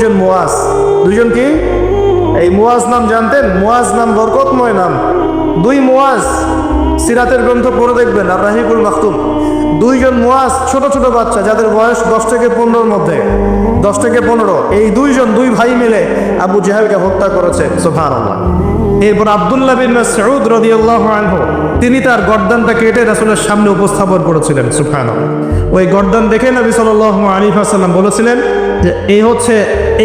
দুইজন মুয়াজ। দুইজন কি? এই মুয়াজ নাম জানতেন? মুয়াজ নাম বরকতময় নাম। দুই মুয়াজ সিরাতের গ্রন্থ পড়ে দেখবেন, আর রাহিকুল মাকতুম। দুইজন মুয়াজ, ছোট ছোট বাচ্চা যাদের বয়স 10 থেকে 15-র মধ্যে, 10 থেকে 15। এই দুই ভাই মিলে আবু জাহেলকে হত্যা করেছে। সুবহানাল্লাহ। এরপর আব্দুল্লাহ বিন মাসউদ রাদিয়াল্লাহু আনহু তিনি তার গর্দানটা কেটে রাসূলের সামনে উপস্থাপন করেছিলেন। সুবহানাল্লাহ। ওই গর্দান দেখে নবী সাল্লাল্লাহু আলাইহি ওয়াসাল্লাম বলেছিলেন যে এই হচ্ছে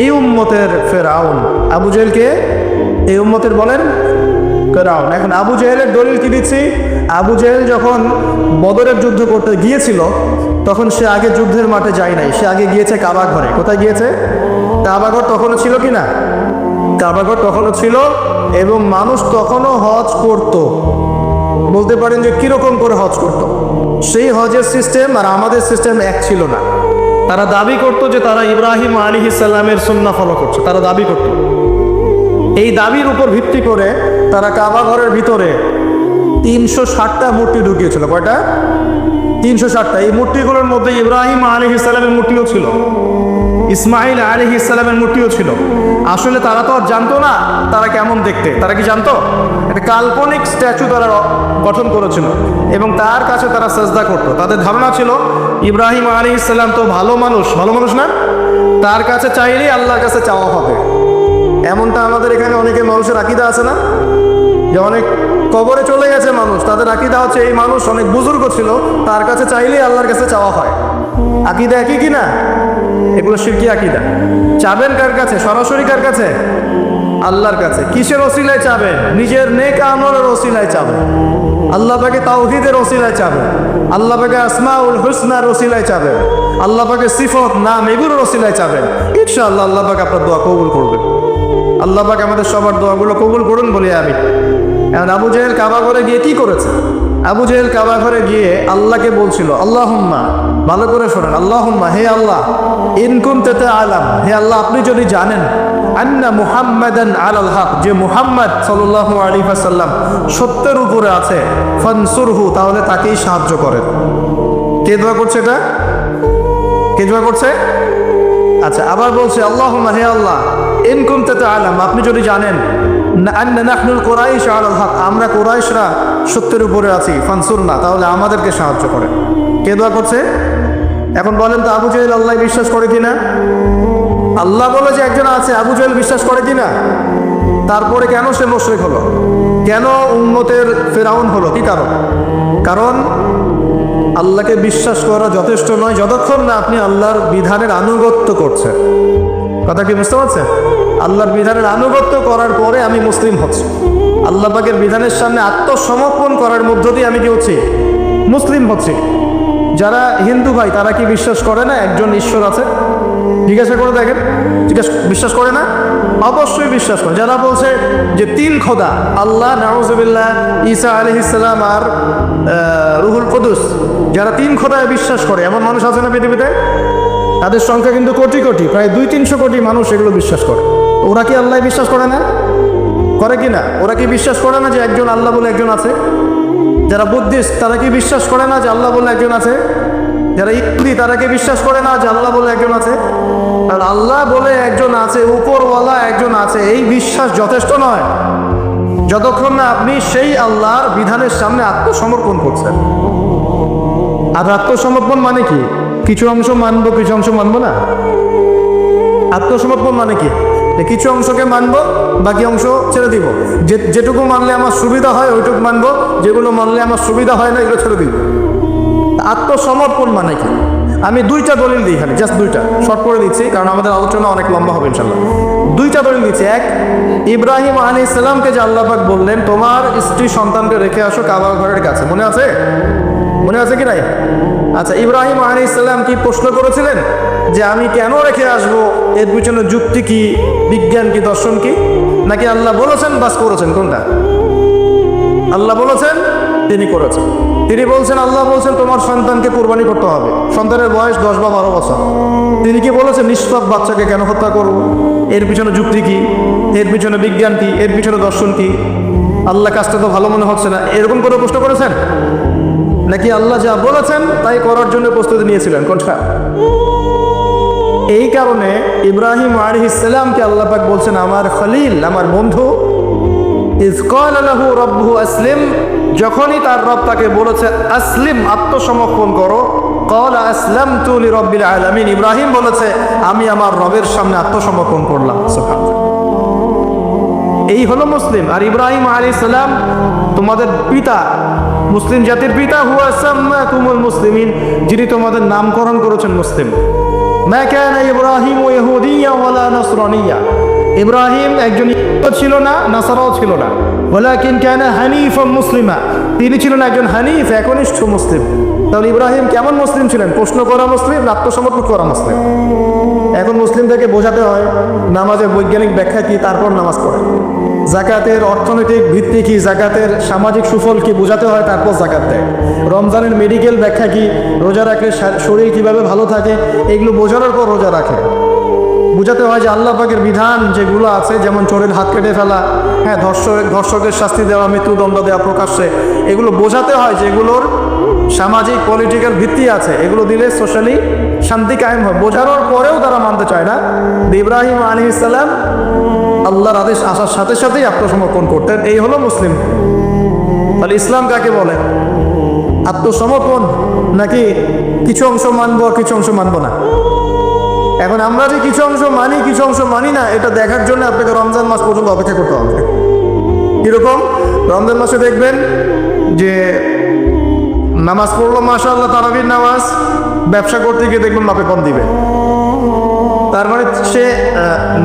এই উম্মতের ফেরাউন। আবু জাহেলকে এই উম্মতের বলেন ফেরাউন। এখন আবু জাহেলের দলিল কি দিচ্ছি? আবু জাহেল যখন বদরের যুদ্ধ করতে গিয়েছিল তখন সে আগে যুদ্ধের মাঠে যায় নাই, সে আগে গিয়েছে কাবা ঘরে। কোথায় গিয়েছে? কাবা ঘর তখনও ছিল কি না? কাবা ঘর তখনও ছিল, এবং মানুষ তখনও হজ করত। বলতে পারেন যে কিরকম করে হজ করত? সেই হজের সিস্টেম আর আমাদের সিস্টেম এক ছিল না। তারা দাবি করত যে তারা ইব্রাহিম আলাইহিস সালামের সুন্নাহ ফলো করছে, তারা দাবি করত। এই দাবির উপর ভিত্তি করে তারা কাবা ঘরের ভিতরে 360টা মূর্তি ঢুকিয়েছিল। কয়টা? 360টা। এই মূর্তিগুলোর মধ্যে ইব্রাহিম আলাইহিস সালামের মূর্তিও ছিল, ইসমাইল আলাইহিস সালামের মূর্তিও ছিল। আসলে তারা তো আর জানতো না তারা কেমন দেখতে। তারা কি জানতো? একটা কাল্পনিক স্ট্যাচু তারা গঠন করেছিল এবং তার কাছে তারা সাজদা করতো। তাদের ধারণা ছিল ইব্রাহিম আলাইহিস সালাম তো ভালো মানুষ না, তার কাছে চাইলেই আল্লাহর কাছে চাওয়া হবে। এমনটা আমাদের এখানে অনেকে মানুষের আকীদা আছে না, যে অনেক কবরে চলে গেছে মানুষ, তাদের আকীদা হচ্ছে এই মানুষ অনেক বুজুর্গ ছিল, তার কাছে চাইলেই আল্লাহর কাছে চাওয়া হয়। আকীদা একই কিনা? এগুলো শিরকি আকীদা। চাবেন কার কাছে? সরাসরি কার কাছে? আল্লাহর কাছে। কিসের ওসিলায় চাবেন? নিজের নেক আমলের ওসিলায় চাবেন। আল্লাহ পাকে তাওহীদের ওসিলায় চাবেন, আল্লাহ পাকে আসমাউল হুসনার ওসিলায় চাবেন, আল্লাহ পাকে সিফত নাম এগুলোর ওসিলায় চাবেন। ইনশাআল্লাহ আল্লাহ পাক আপনার দোয়া কবুল করবেন। আল্লাহ পাক আমাদের সবার দোয়াগুলো কবুল করুন বলে আমি। এখন আবু জাহেল কাবা ঘরে গিয়ে কি করেছে? আবু জাহেল কাবা ঘরে গিয়ে আল্লাহকে বলছিল, আল্লাহুম্মা, ভালো করে শোনেন, আল্লাহুম্মা, হে আল্লাহ, ইন কুনতা তাআলাম, হে আল্লাহ আপনি যদি জানেন, আন্না মুহাম্মাদান আলাল হক, যে মুহাম্মদ সাল্লাল্লাহু আলাইহি ওয়াসাল্লাম সত্যের উপরে আছে, ফানসুরহু, তাহলে তাকেই সাহায্য করেন। কে দোয়া করছে এটা? কে দোয়া করছে? আচ্ছা, আবার বলছে, আল্লাহুম্মা, হে আল্লাহ, ইন কুনতা তাআলাম, আপনি যদি জানেন, আন্না নাহনুল কুরাইশ আলাল হক, আমরা কুরাইশরা সত্যের উপরে আছি, ফানসুরনা, তাহলে আমাদেরকে সাহায্য করেন। কে দোয়া করছে? এখন বলেন তো, আবু জাহেল আল্লাহ বিশ্বাস করে কিনা? আল্লাহ বলে যে একজন আছে, আবু জাহেল বিশ্বাস করে কিনা? তারপরে কেন সে মুশরিক হলো? কেন উম্মতের ফেরাউন হলো? কি কারণ? কারণ আল্লাহকে বিশ্বাস করা যথেষ্ট নয় যতক্ষণ না আপনি আল্লাহর বিধানের আনুগত্য করছেন। কথা কি বুঝতে পারছেন? আল্লাহর বিধানের আনুগত্য করার পরে আমি মুসলিম হচ্ছি। আল্লাহ পাকের বিধানের সামনে আত্মসমর্পণ করার মধ্য দিয়ে আমি কি হচ্ছি? মুসলিম হচ্ছি। যারা হিন্দু ভাই তারা কি বিশ্বাস করে না একজন ঈশ্বর আছে? জিজ্ঞাসা করে দেখেন, বিশ্বাস করে না? অবশ্যই বিশ্বাস করে। যারা বলছে যে 3 খোদা, আল্লাহ, নাউজুবিল্লাহ, ঈসা আলাইহিস সালাম আর রুহুল কুদুস, যারা 3 খোদায় বিশ্বাস করে এমন মানুষ আছে না পৃথিবীতে? তাদের সংখ্যা কিন্তু কোটি কোটি, প্রায় 200-300 কোটি মানুষ এগুলো বিশ্বাস করে। ওরা কি আল্লাহ বিশ্বাস করে না? করে কি না? ওরা কি বিশ্বাস করে না যে একজন আল্লাহ বলে একজন আছে? যারা বুদ্ধিস্ট তারা কি বিশ্বাস করে না যে আল্লাহ বলে একজন আছে? যারা ইহুদি তারা কি বিশ্বাস করে না যে আল্লাহ বলে একজন আছে? আর আল্লাহ বলে একজন আছে, উপরওয়ালা একজন আছে, এই বিশ্বাস যথেষ্ট নয় যতক্ষণ না আপনি সেই আল্লাহর বিধানের সামনে আত্মসমর্পণ করছেন। আর আত্মসমর্পণ মানে কি? কিছু অংশ মানবো, কিছু অংশ মানবো না। আত্মসমর্পণ মানে কি? কিছু অংশকে মানবো, বাকি অংশ ছেড়ে দিব। যেটুকু মানলে আমার সুবিধা হয় ওইটুকু মানবো, যেগুলো মানলে আমার সুবিধা হয় না এগুলো ছেড়ে দিব। আত্মসমর্পণ মানে কি? আমি 2টা দলিল দিই, এখানে জাস্ট 2টা শর্ট করে দিচ্ছি, কারণ আমাদের আলোচনা অনেক লম্বা হবে ইনশাল্লাহ। 2টা দলিল দিচ্ছি। এক, ইব্রাহিম আলাইহিস সালামকে যে আল্লাহ পাক বললেন তোমার স্ত্রী সন্তানকে রেখে আসো কাবা ঘরের কাছে, মনে আছে? মনে আছে কি নাই? আচ্ছা, ইব্রাহিম আলাইহিস সালাম কি প্রশ্ন করেছিলেন যে আমি কেন রেখে আসবো, এর পিছনে যুক্তি কি, বিজ্ঞান কি, দর্শন কি? নাকি আল্লাহ বলেছেন বাস করেছেন? কোনটা? আল্লাহ বলেছেন, তিনি করেছেন। তিনি বলছেন, আল্লাহ বলছেন তোমার সন্তানকে কুরবানি করতে হবে, সন্তানের বয়স 10 বা 12 বছর। তিনি কি বলেছেন নিষ্পাপ বাচ্চাকে কেন হত্যা করব? এর পিছনে যুক্তি কি, এর পিছনে বিজ্ঞান কি, এর পিছনে দর্শন কি? আল্লাহ কাজটা তো ভালো মনে হচ্ছে না, এরকম করে প্রশ্ন করেছেন? নাকি আল্লাহ যা বলেছেন তাই করার জন্য প্রস্তুতি নিয়েছিলেন? কোনটা? এই কারণে ইব্রাহিম আলাইহিস সালামকে আল্লাহ পাক বলছেন আমার খলিল, আমার বন্ধু। ইয ক্বালা লাহু রাব্বুহু আসলিম, যখনই তার রব তাকে বলেছে আসলিম, আত্মসমর্পণ করো, ক্বালা আসলামতু লিরাব্বিল আলামিন, ইব্রাহিম বলেছে আমি আমার রবের সামনে আত্মসমর্পণ করলাম। সুবহানাল্লাহ। এই হলো মুসলিম। আর ইব্রাহিম আলাইহিস সালাম তোমাদের পিতা, মুসলিম জাতির পিতা, হুয়া সাম্মাকুমুল মুসলিমিন, যিনি তোমাদের নামকরণ করেছেন মুসলিম। মা কানা ইব্রাহিম ইহুদিয়্যা ওয়ালা নাসরানিয়্যা, ইব্রাহিম একজন ইহুদি ছিল না, নাসারাও ছিল না। ওয়ালাকিন কানা হানিফাম মুসলিমা, তিনি ছিলেন একজন হানিফ, একনিষ্ঠ মুসলিম। তাহলে ইব্রাহিম কেমন মুসলিম ছিলেন? প্রশ্ন করা মুসলিম, আত্মসমর্পণ করা মুসলিম। এখন মুসলিমদেরকে বোঝাতে হয় নামাজের বৈজ্ঞানিক ব্যাখ্যা কি, তারপর নামাজ পড়ে। জাকাতের অর্থনৈতিক ভিত্তি কি, জাকাতের সামাজিক সুফল কি বোঝাতে হয়, তারপর জাকাত দেয়। রমজানের মেডিকেল ব্যাখ্যা কি, রোজা রাখলে শরীর কিভাবে ভালো থাকে, এগুলো বোঝানোর পর রোজা রাখে। বোঝাতে হয় যে আল্লাহ পাকের বিধান যেগুলো আছে, যেমন চোরের হাত কেটে ফেলা, হ্যাঁ, ধর্ষকের শাস্তি দেওয়া, মৃত্যুদণ্ড দেওয়া প্রকাশ্যে, এগুলো বোঝাতে হয় যেগুলোর সামাজিক পলিটিক্যাল ভিত্তি আছে, এগুলো দিলে সোশ্যালি শান্তি কায়েম হয়। বোঝানোর পরেও তারা মানতে চায় না। ইব্রাহিম আলাইহিস সালাম আল্লাহর আদেশ আসার সাথে সাথেই আত্মসমর্পণ করতেন। এই হলো মুসলিম। তাহলে ইসলাম কাকে বলে? আত্মসমর্পণ, নাকি কিছু অংশ মানবো কিছু অংশ মানবো না? এখন আমরা যে কিছু অংশ মানি কিছু অংশ মানি না, এটা দেখার জন্য আপনাকে রমজান মাস পর্যন্ত অপেক্ষা করতে হবে। কিরকম? রমজান মাসে দেখবেন যে নামাজ পড়লো মাশাআল্লাহ, তারাবির নামাজ, ব্যবসা করতে গিয়ে দেখবেন মাপে কম দিবে। তার মানে সে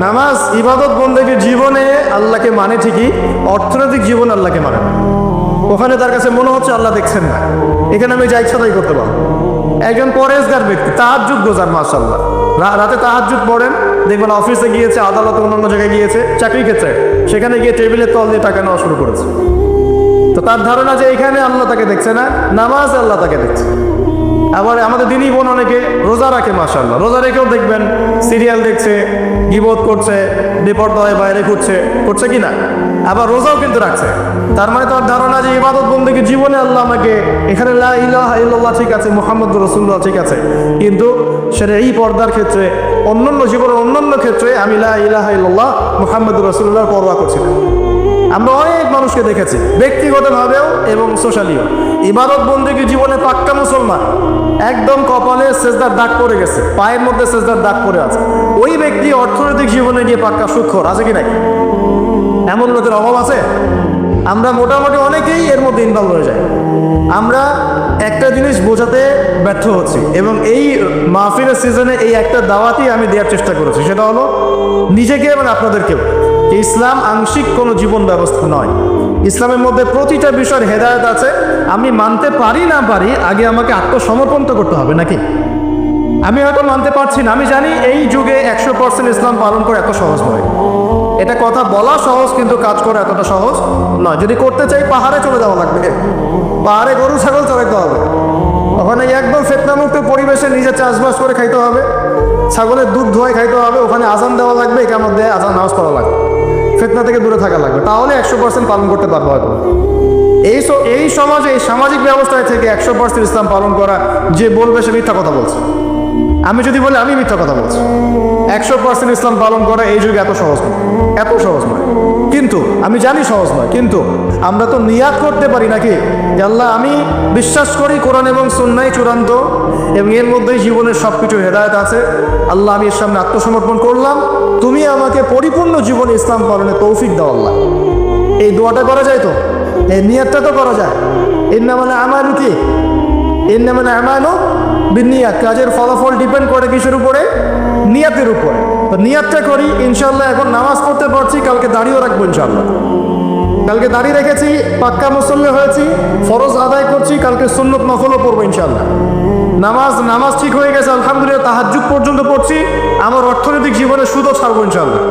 নামাজ ইবাদত বন্দেগীর জীবনে আল্লাহকে মানে ঠিকই, অর্থনৈতিক জীবনে আল্লাহকে মানে না। ওখানে তার কাছে মনে হচ্ছে আল্লাহ দেখছেন না, এখানে আমি যা ইচ্ছা তাই করতে পারবো। একজন পরেশগার ব্যক্তি, তাহাজ্জুদ গোজার, মাশাআল্লাহ, রাতে তাহাজ্জুদ পড়েন, দেখবেন অফিসে গিয়েছে, আদালতে, অন্যান্য জায়গায় গিয়েছে, চাকরি ক্ষেত্রে, সেখানে গিয়ে টেবিলের তল দিয়ে টাকা নেওয়া শুরু করেছে। তো তার ধারণা যে এখানে আল্লাহ তাকে দেখছে না, নামাজ আল্লাহ তাকে দেখছে। আবার আমাদের দিনই বোন অনেকে রোজা রাখে, মাশাআল্লাহ, রোজা রেখেও দেখবেন সিরিয়াল দেখছে, গীবত করছে, বেপরদায় বাইরে করছে কি না, আবার রোজাও কিন্তু রাখছে। তার মানে তার ধারণা যে ইবাদত বন্দেগী জীবনে আল্লাহ আমাকে, এখানে লা ইলাহা ইল্লাল্লাহ ঠিক আছে, মুহাম্মদুর রাসূলুল্লাহ ঠিক আছে, কিন্তু সেটা এই পর্দার ক্ষেত্রে, অন্যান্য জীবনের অন্যান্য ক্ষেত্রে আমি লা ইলাহা ইল্লাল্লাহ মুহাম্মদুর রাসূলুল্লাহর পরোয়া করছি না। আমরা অনেক মানুষকে দেখেছি ব্যক্তিগতভাবেও এবং সোশ্যালিও, ইবাদত বন্দেগী জীবনে পাক্কা মুসলমান, একদম কপালে সেজদার দাগ পড়ে গেছে, পায়ের মধ্যে সেজদার দাগ পড়ে আছে, ওই ব্যক্তি অর্থনৈতিক জীবনে গিয়ে পাক্কা সুখর আছে কি নাই? এমন লোকের অভাব আছে? আমরা মোটামুটি অনেকেই এর মধ্যে ইনভলভ হয়ে যাই। আমরা একটা জিনিস বোঝাতে ব্যর্থ হচ্ছি, এবং এই মাহফিলের সিজনে এই একটা দাওয়াতই আমি দেওয়ার চেষ্টা করেছি, সেটা হলো নিজেকে এবং আপনাদেরকেও, ইসলাম আংশিক কোনো জীবন ব্যবস্থা নয়। ইসলামের মধ্যে প্রতিটা বিষয়ের হেদায়েত আছে। আমি মানতে পারি না পারি, আগে আমাকে আত্মসমর্পণ তো করতে হবে নাকি? আমি হয়তো মানতে পারছি না, আমি জানি এই যুগে 100% ইসলাম পালন করা এত সহজ নয়। এটা কথা বলা সহজ, কিন্তু কাজ করা এতটা সহজ নয়। যদি করতে চাই পাহাড়ে চলে যাওয়া লাগবে, পাহাড়ে গরু ছাগল চড়াইতে হবে, ওখানে একদম ফিতনামুক্ত পরিবেশে নিজে চাষবাস করে খাইতে হবে, ছাগলের দুধ ধোয়াই খাইতে হবে, ওখানে আজান দেওয়া লাগবে, একামত দেয় আজান নামাজ পড়া লাগবে, ফিতনা থেকে দূরে থাকা লাগবে, তাহলে 100% পালন করতে পারবো হয়তো। এই সমাজে, এই সামাজিক ব্যবস্থায় থেকে 100% ইসলাম পালন করা, যে বলবে সে মিথ্যা কথা বলছে। আমি যদি বলি আমি মিথ্যা কথা বলছি। 100% ইসলাম পালন করা এই যুগে এত সহজ নয়, এত সহজ নয়। কিন্তু আমি জানি সহজ নয়, কিন্তু আমরা তো নিয়াত করতে পারি নাকি, যে আল্লাহ আমি বিশ্বাস করি কোরআন এবং সুন্নাহ চূড়ান্ত, এবং এর মধ্যেই জীবনের সব কিছু হেদায়েত আছে। আল্লাহ আমি এর সামনে আত্মসমর্পণ করলাম, তুমি আমাকে পরিপূর্ণ জীবনে ইসলাম পালনে তৌফিক দাও আল্লাহ। এই দোয়াটা করা যায় তো, এই নিয়াতটা তো করা যায়। ইন্নামাল আমালু কি, ইন্নামাল আমালু বিন্নিয়াত, কাজের ফলাফল ডিপেন্ড করে কিসের উপরে? নিয়াতের উপরে। তো নিয়াতটা করি ইনশাআল্লাহ। এখন নামাজ পড়তে পারছি, কালকে দাঁড়িয়েও রাখবো ইনশাআল্লাহ। কালকে দাঁড়িয়ে রেখেছি, পাক্কা মুসল্লি হয়েছি, ফরজ আদায় করছি, কালকে সুন্নত নফলও পড়বো ইনশাআল্লাহ। নামাজ ঠিক হয়ে গেছে আলহামদুলিল্লাহ, তাহাজ্জুদ পর্যন্ত পড়ছি। আমার অর্থনৈতিক জীবনে সুদও ছাড়বো ইনশাআল্লাহ,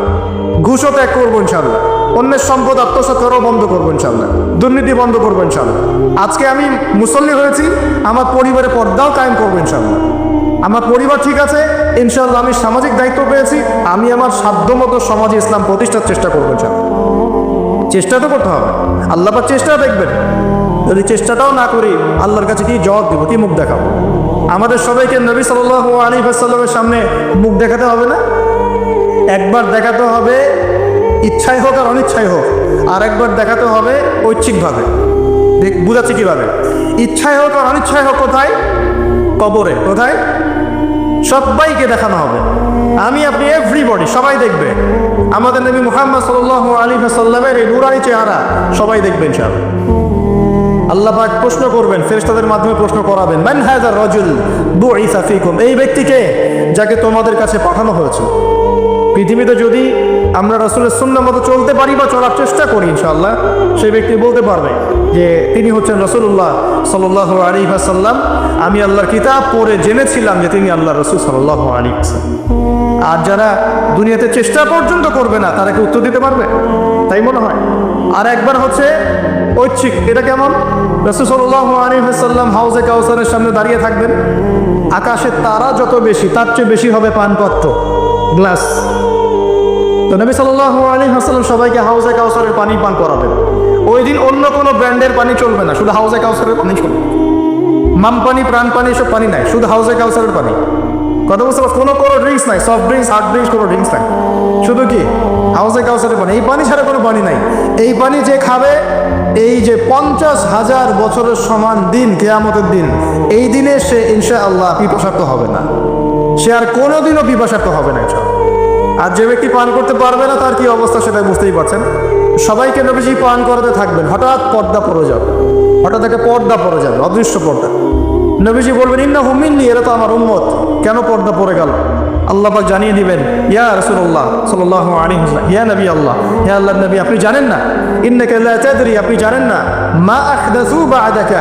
ঘুষও ত্যাগ করবো ইনশাআল্লাহ, অন্যের সম্পদ আত্মসাৎ করাও বন্ধ করবো ইনশাআল্লাহ, দুর্নীতি বন্ধ করবো ইনশাআল্লাহ। আজকে আমি মুসল্লি হয়েছি, আমার পরিবারে পর্দাও কায়েম করবো ইনশাআল্লাহ। আমার পরিবার ঠিক আছে ইনশাআল্লাহ, আমি সামাজিক দায়িত্ব পেয়েছি, আমি আমার সাধ্যমতো সমাজে ইসলাম প্রতিষ্ঠার চেষ্টা করবো ইনশাআল্লাহ। চেষ্টা তো করতে হবে, আল্লাহ পাক চেষ্টা দেখবেন। যদি চেষ্টাটাও না করি, আল্লাহর কাছে কি জবাব দিব, কি মুখ দেখাবো? আমাদের সবাইকে নবী সাল্লাল্লাহু আলাইহি ওয়াসাল্লামের সামনে মুখ দেখাতে হবে না? একবার দেখাতে হবে ইচ্ছাই হোক আর অনিচ্ছাই হোক, আর একবার দেখাতে হবে ঐচ্ছিকভাবে। বুঝাচ্ছি কিভাবে? ইচ্ছাই হোক আর অনিচ্ছাই হোক কোথায়? কবরে। কোথায়? সবাইকে দেখানো হবে। আমি আপনি এভরিবডি, সবাই দেখবে আমাদের নবী মুহাম্মদ সাল্লাল্লাহু আলাইহি ওয়াসাল্লামের এই নূরানি চেহারা, সবাই দেখবেন ইনশাআল্লাহ। আল্লাহ পাক প্রশ্ন করবেন, ফেরেশতাদের মাধ্যমে প্রশ্ন করাবেন, মান হাযার রাজুল বুইসা ফীকুম, এই ব্যক্তিকে যাকে তোমাদের কাছে পাঠানো হয়েছে। পৃথিবীতে যদি আমরা রাসূলের সুন্নাহ মতো চলতে পারি বা চলার চেষ্টা করি, ইনশাআল্লাহ সেই ব্যক্তি বলতে পারবে যে তিনি হচ্ছেন রাসূলুল্লাহ সাল্লাল্লাহু আলাইহি ওয়াসাল্লাম। আমি আল্লাহর কিতাব পড়ে জেনেছিলাম যে তিনি আল্লাহর রাসূল সাল্লাল্লাহু আলাইহি ওয়াসাল্লাম। আর যারা দুনিয়াতে চেষ্টা পর্যন্ত করবে না, তারা কি উত্তর দিতে পারবে? তাই মনে হয়। আর একবার হচ্ছে ঐচ্ছিক। এটা কেমন? রাসূল সাল্লাল্লাহু আলাইহি ওয়াসাল্লাম হাউজে কাউসারের সামনে দাঁড়িয়ে থাকবেন। আকাশের তারা যত বেশি, তার চেয়ে বেশি হবে পানপত্র, গ্লাস। তো নবী সাল্লাল্লাহু আলাইহি ওয়াসাল্লাম সবাইকে হাউজে কাউসারের পানি পান করাবেন। ওই দিন অন্য কোনো ব্র্যান্ডের পানি চলবে না, শুধু হাউজে কাউসারের পানি চলবে। মাম পানি, প্রাণ পানি, সব পানি নাই, শুধু হাউজে কাউসারের পানি। কথা বুঝতে পারছো? কোনো ড্রিঙ্কস নাই, সফট ড্রিঙ্কস, হার্ড ড্রিঙ্কস, কোনো ড্রিঙ্কস নাই, শুধু কি হাউজে কাউসারের পানি। এই পানি ছাড়া কোনো পানি নাই। এই পানি যে খাবে, এই যে 50,000 বছরের সমান দিন, কিয়ামতের দিন, এই দিনে সে ইনশাআল্লাহ পিপাসার্ত হবে না। সে আর কোনোদিনও পিপাসার্ত হবে না ইনশাআল্লাহ। আর যে ব্যক্তি পান করতে পারবে না, তার কি অবস্থা সেটা বুঝতেই পারছেন। সবাইকে নবীজি পান করাতে থাকবেন, হঠাৎ পর্দা পড়ে যাবে, হঠাৎ একটা পর্দা পড়ে যাবে, অদৃশ্য পর্দা। নবীজি বলবেন, ইন্নাহু মিন্নি, এরা তো আমার উম্মত, কেন পর্দা পড়ে গেল? আল্লাহ পাক জানিয়ে দিবেন, ইয়া রাসূলুল্লাহ সাল্লাল্লাহু আলাইহি ওয়াসাল্লাম, ইয়া নবী আল্লাহ, ইয়া আল্লাহর নবী, আপনি জানেন না, ইন্নাকা লা তাদরি, আপনি জানেন না, মা আহদাসু বা'দাকা,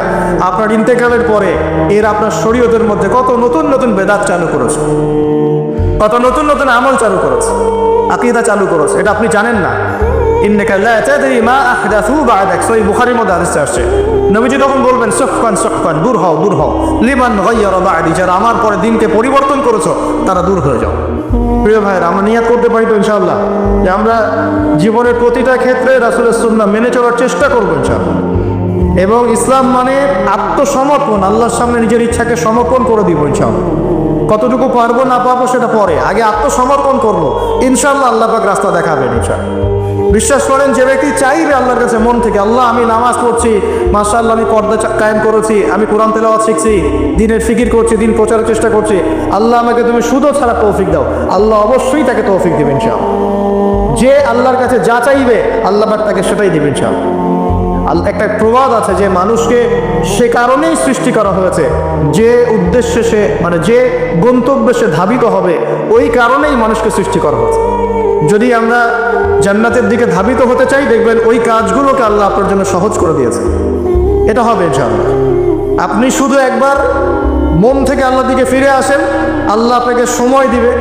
আপনার ইন্তেকালের পরে এর আপনার শরীয়তের মধ্যে কত নতুন নতুন বেদাত চালু করেছে, কত নতুন নতুন আমল চালু করেছে, আকীদা চালু করেছে, এটা আপনি জানেন না। ইন্নাকা লা তাদরি মা আহদাসু বা'দাক, সহিহ বুখারীর মধ্যে হাদিস আসছে। নবীজি তখন বলবেন, সুফকান সুফকান, দূর হও দূর হও, লিমান গায়্যারা বা'দি, যারা আমার পরে দিনকে পরিবর্তন করেছো তারা দূর হয়ে যাও। প্রিয় ভাইয়েরা, আমরা নিয়াত করতে পারি তো ইনশাআল্লাহ যে আমরা জীবনের প্রতিটা ক্ষেত্রে রাসূলের সুন্নাহ মেনে চলার চেষ্টা করবো ইনশাআল্লাহ। এবং ইসলাম মানে আত্মসমর্পণ, আল্লাহর সামনে নিজের ইচ্ছাকে সমর্পণ করে দিব ইনশাআল্লাহ। কতটুকু পারবো না পারবো সেটা পরে, আগে আত্মসমর্পণ করবো, ইনশাআল্লাহ আল্লাহ পাক রাস্তা দেখাবেন ইনশাআল্লাহ। বিশ্বাস করেন, যে ব্যক্তি চাইবে আল্লাহর কাছে মন থেকে, আল্লাহ আমি নামাজ পড়ছি, মাশাআল্লাহ আমি পর্দা কায়েম করেছি, আমি কোরআন তেলাওয়াত শিখছি, দিনের ফিকির করছি, দিন প্রচারের চেষ্টা করছি, আল্লাহ আমাকে তুমি সুদও ছাড়া তৌফিক দাও, আল্লাহ অবশ্যই তাকে তৌফিক দেবেন ইনশাআল্লাহ। যে আল্লাহর কাছে যা চাইবে আল্লাহ পাক তাকে সেটাই দেবেন ইনশাআল্লাহ। একটা প্রবাদ আছে যে মানুষকে সে কারণেই সৃষ্টি করা হয়েছে, যে উদ্দেশ্যে সে, মানে যে গন্তব্যে সে ধাবিত হবে, ওই কারণেই মানুষকে সৃষ্টি করা হয়েছে। যদি আমরা জান্নাতের দিকে ধাবিত হতে চাই, দেখবেন ওই কাজগুলোকে আল্লাহ আপনার জন্য সহজ করে দিয়েছে। এটা হবে ইনশাআল্লাহ। আপনি শুধু একবার মন থেকে আল্লাহর দিকে ফিরে আসেন, আল্লাহ আপনাকে সময় দিবে,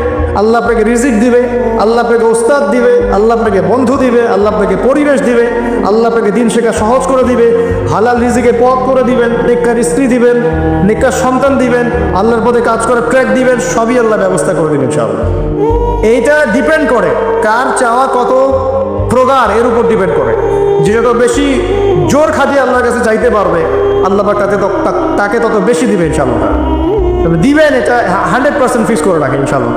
আল্লাহ আপনাকে রিজিক দিবে, আল্লাহ আপনাকে ওস্তাদ দিবে, আল্লাহ আপনাকে বন্ধু দিবে, আল্লাহ আপনাকে পরিবেশ দিবে, আল্লাহ আপনাকে দিন শেখা সহজ করে দিবে, হালাল রিজিকের পথ করে দিবেন, নেককার স্ত্রী দিবেন, নেককার সন্তান দিবেন, আল্লাহর পথে কাজ করে ট্র্যাক দিবেন, সবই আল্লাহ ব্যবস্থা করে দিবেন ইনশাআল্লাহ। এইটা ডিপেন্ড করে কার চাওয়া কত প্রগাঢ়, এর উপর ডিপেন্ড করে। যে যত বেশি জোর খাটিয়ে আল্লাহর কাছে চাইতে পারবে, আল্লাহ পাক তাকে তত বেশি দিবে ইনশাআল্লাহ। তবে দিবেন, এটা 100% ফিক্স করে রাখে ইনশাআল্লাহ।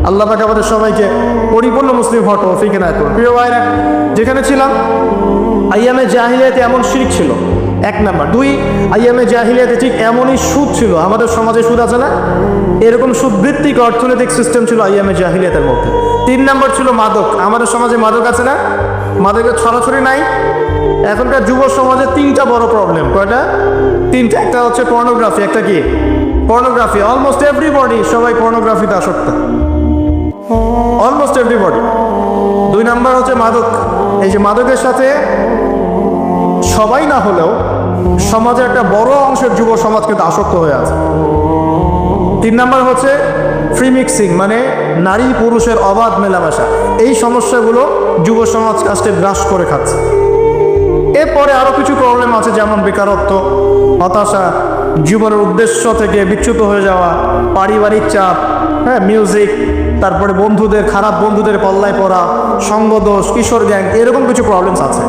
আল্লাহ পাক আমাদের সবাইকে পরিপূর্ণ মুসলিম হওয়ার তৌফিক এনায়েত করুন। প্রিয় ভাইরা, যেখানে ছিলাম, আইয়ামে জাহিলিয়াতে এমন শিরক ছিল, 1 নাম্বার। 2, আইয়ামে জাহিলিয়াতে ঠিক এমনই সুদ ছিল। আমাদের সমাজে সুদ আছে না, এরকম সুদভিত্তিক অর্থনৈতিক সিস্টেম ছিল আইয়ামে জাহিলিয়াতের মধ্যে। 3 নাম্বার ছিল মাদক। আমাদের সমাজে মাদক আছে না, মাদকের ছড়াছড়ি নাই। এখনকার যুব সমাজে 3টা বড় প্রবলেম। কয়টা? 3টা। একটা হচ্ছে পর্নোগ্রাফি। একটা কি? পর্নোগ্রাফি। অলমোস্ট এভরিবডি, সবাই পর্নোগ্রাফিতে আসক্ত, অলমোস্ট এভরিবডি। 2 নাম্বার হচ্ছে মাদক। এই যে মাদকের সাথে সবাই না হলেও সমাজের একটা বড় অংশের যুব সমাজ কিন্তু আসক্ত হয়ে আছে। 3 নাম্বার হচ্ছে ফ্রি মিক্সিং, মানে নারী পুরুষের অবাধ মেলামেশা। এই সমস্যাগুলো যুব সমাজ আজকে গ্রাস করে খাচ্ছে। এরপরে আরও কিছু প্রবলেম আছে, যেমন বেকারত্ব, হতাশা, জীবনের উদ্দেশ্য থেকে বিচ্যুত হয়ে যাওয়া, পারিবারিক চাপ, মিউজিক, তারপরে বন্ধুদের, খারাপ বন্ধুদের পাল্লায় পড়া, সঙ্গদোষ, কিশোর গ্যাং, এরকম কিছু প্রবলেমস আছে।